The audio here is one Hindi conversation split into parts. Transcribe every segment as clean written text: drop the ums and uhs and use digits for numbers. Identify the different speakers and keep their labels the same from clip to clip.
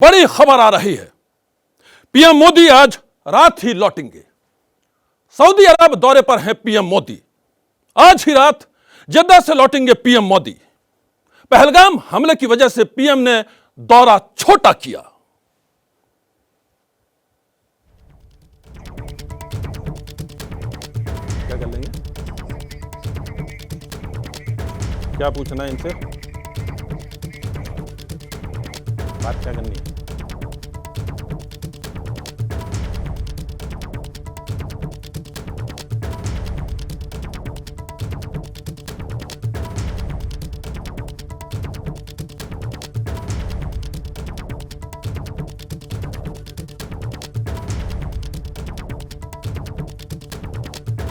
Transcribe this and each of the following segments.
Speaker 1: बड़ी खबर आ रही है। पीएम मोदी आज रात ही लौटेंगे। सऊदी अरब दौरे पर हैं पीएम मोदी। आज ही रात जद्दा से लौटेंगे पीएम मोदी। पहलगाम हमले की वजह से पीएम ने दौरा छोटा किया। क्या कर लेंगे? क्या पूछना है इनसे? बात क्या करनी है?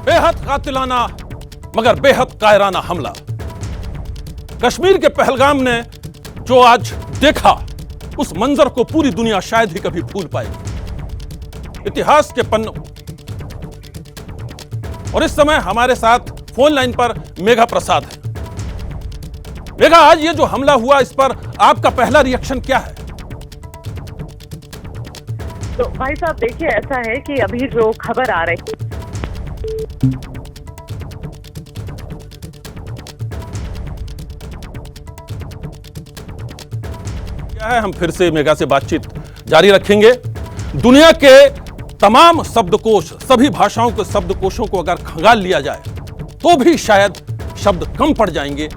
Speaker 1: बेहद कातिलाना मगर बेहद कायराना हमला। कश्मीर के पहलगाम ने जो आज देखा, उस मंजर को पूरी दुनिया शायद ही कभी भूल पाएगी। इतिहास के पन्नों। और इस समय हमारे साथ फोन लाइन पर मेघा प्रसाद है। मेघा, आज ये जो हमला हुआ, इस पर आपका पहला रिएक्शन क्या है?
Speaker 2: तो भाई साहब देखिए, ऐसा है कि अभी जो खबर आ रही
Speaker 1: क्या है, हम फिर से मेघा से बातचीत जारी रखेंगे। दुनिया के तमाम शब्दकोश, सभी भाषाओं के शब्दकोशों को अगर खंगाल लिया जाए तो भी शायद शब्द कम पड़ जाएंगे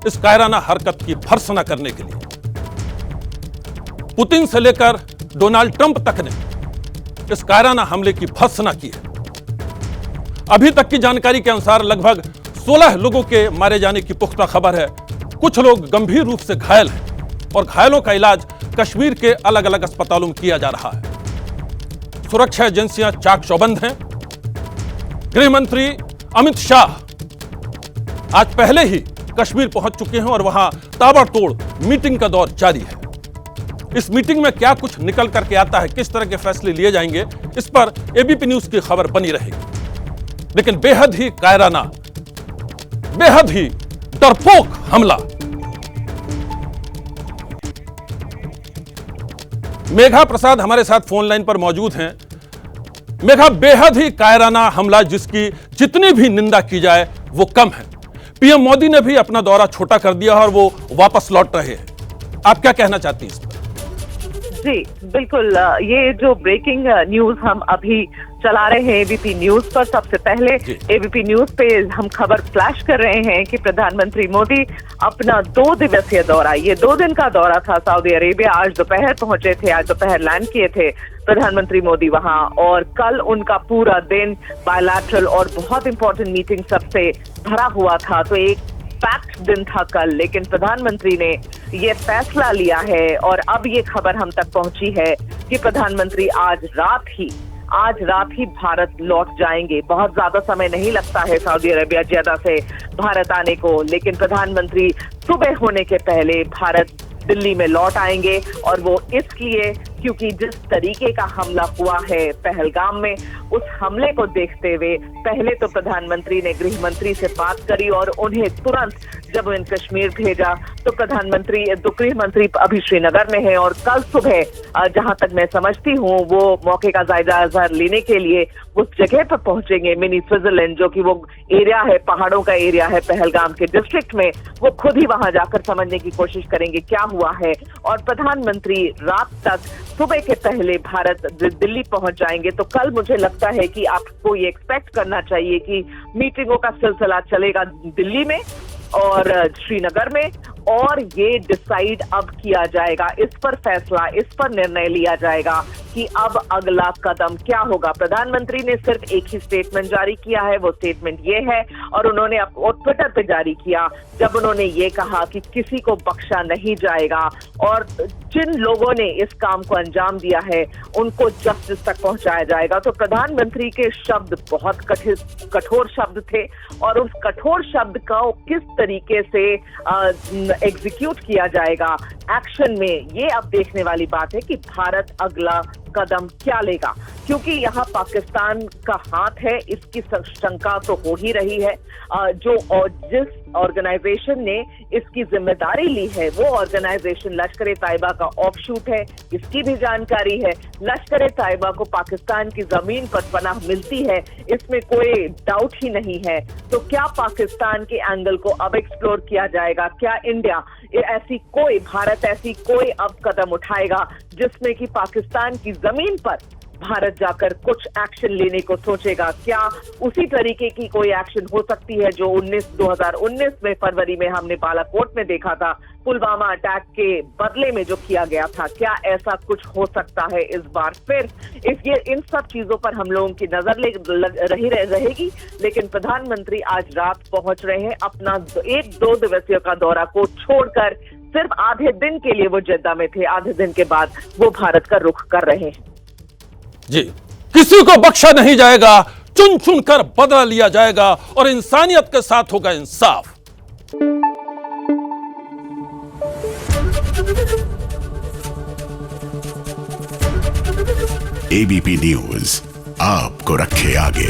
Speaker 1: इस कायराना हरकत की भर्त्सना करने के लिए। पुतिन से लेकर डोनाल्ड ट्रंप तक ने इस कायराना हमले की भर्त्सना की है। अभी तक की जानकारी के अनुसार लगभग 16 लोगों के मारे जाने की पुख्ता खबर है। कुछ लोग गंभीर रूप से घायल हैं और घायलों का इलाज कश्मीर के अलग अलग अस्पतालों में किया जा रहा है। सुरक्षा एजेंसियां चाक चौबंद हैं। गृह मंत्री अमित शाह आज पहले ही कश्मीर पहुंच चुके हैं और वहां ताबड़तोड़ मीटिंग का दौर जारी है। इस मीटिंग में क्या कुछ निकल करके आता है, किस तरह के फैसले लिए जाएंगे, इस पर एबीपी न्यूज की खबर बनी रहेगी। लेकिन बेहद ही कायराना, बेहद ही डरपोक हमला। मेघा प्रसाद हमारे साथ फोन लाइन पर मौजूद हैं। मेघा, बेहद ही कायराना हमला जिसकी जितनी भी निंदा की जाए वो कम है। पीएम मोदी ने भी अपना दौरा छोटा कर दिया और वो वापस लौट रहे हैं। आप क्या कहना चाहती हैं इस पर?
Speaker 2: जी बिल्कुल, ये जो ब्रेकिंग न्यूज हम अभी चला रहे हैं एबीपी न्यूज पर, सबसे पहले एबीपी न्यूज पे हम खबर फ्लैश कर रहे हैं कि प्रधानमंत्री मोदी अपना 2 दिवसीय दौरा, ये 2 दिन का दौरा था सऊदी अरेबिया। आज दोपहर पहुंचे थे, आज दोपहर लैंड किए थे प्रधानमंत्री मोदी वहां, और कल उनका पूरा दिन बायलैटरल और बहुत इंपॉर्टेंट मीटिंग सबसे भरा हुआ था। तो एक पैक्ड दिन था कल, लेकिन प्रधानमंत्री ने ये फैसला लिया है और अब ये खबर हम तक पहुंची है कि प्रधानमंत्री आज रात ही भारत लौट जाएंगे। बहुत ज्यादा समय नहीं लगता है सऊदी अरेबिया जद्दा से भारत आने को, लेकिन प्रधानमंत्री सुबह होने के पहले भारत दिल्ली में लौट आएंगे। और वो इसलिए क्योंकि जिस तरीके का हमला हुआ है पहलगाम में, उस हमले को देखते हुए पहले तो प्रधानमंत्री ने गृह मंत्री से बात करी और उन्हें तुरंत जब उन्हें कश्मीर भेजा तो गृह मंत्री अभी श्रीनगर में है और कल सुबह जहां तक मैं समझती हूँ वो मौके का जायजा लेने के लिए उस जगह पर पहुंचेंगे, मिनी स्विट्जरलैंड, जो कि वो एरिया है, पहाड़ों का एरिया है पहलगाम के डिस्ट्रिक्ट में। वो खुद ही वहां जाकर समझने की कोशिश करेंगे क्या हुआ है। और प्रधानमंत्री रात तक, सुबह के पहले भारत दिल्ली पहुंच जाएंगे। तो कल मुझे लगता है कि आपको ये एक्सपेक्ट करना चाहिए कि मीटिंगों का सिलसिला चलेगा दिल्ली में और श्रीनगर में, और ये डिसाइड अब किया जाएगा, इस पर फैसला, इस पर निर्णय लिया जाएगा कि अब अगला कदम क्या होगा। प्रधानमंत्री ने सिर्फ एक ही स्टेटमेंट जारी किया है, वो स्टेटमेंट ये है, और उन्होंने ट्विटर पे जारी किया जब उन्होंने ये कहा कि किसी को बख्शा नहीं जाएगा और जिन लोगों ने इस काम को अंजाम दिया है उनको जस्टिस तक पहुंचाया जाएगा। तो प्रधानमंत्री के शब्द बहुत कठोर शब्द थे और उस कठोर शब्द को किस तरीके से एग्जीक्यूट किया जाएगा एक्शन में, ये अब देखने वाली बात है कि भारत अगला कदम क्या लेगा, क्योंकि यहाँ पाकिस्तान का हाथ है, इसकी शंका तो हो ही रही है। जिस ऑर्गेनाइजेशन ने इसकी जिम्मेदारी ली है वो ऑर्गेनाइजेशन लश्कर-ए-तैयबा का ऑफशूट है, इसकी भी जानकारी है। लश्कर-ए-तैयबा को पाकिस्तान की जमीन पर पनाह मिलती है, इसमें कोई डाउट ही नहीं है। तो क्या पाकिस्तान के एंगल को अब एक्सप्लोर किया जाएगा? क्या इंडिया भारत ऐसी कोई अब कदम उठाएगा जिसमें कि पाकिस्तान की जमीन पर भारत जाकर कुछ एक्शन लेने को सोचेगा? क्या उसी तरीके की कोई एक्शन हो सकती है जो 2019 में फरवरी में हमने बालाकोट में देखा था, पुलवामा अटैक के बदले में जो किया गया था? क्या ऐसा कुछ हो सकता है इस बार फिर? इन सब चीजों पर हम लोगों की नजर रहेगी। लेकिन प्रधानमंत्री आज रात पहुंच रहे हैं, अपना 1-2 दिवसीय का दौरा को छोड़कर सिर्फ आधे दिन के लिए वो जेद्दा में थे, आधे दिन के बाद वो भारत का रुख कर रहे हैं।
Speaker 1: जी, किसी को बख्शा नहीं जाएगा, चुन चुन कर बदला लिया जाएगा और इंसानियत के साथ होगा इंसाफ।
Speaker 3: एबीपी न्यूज आपको रखे आगे।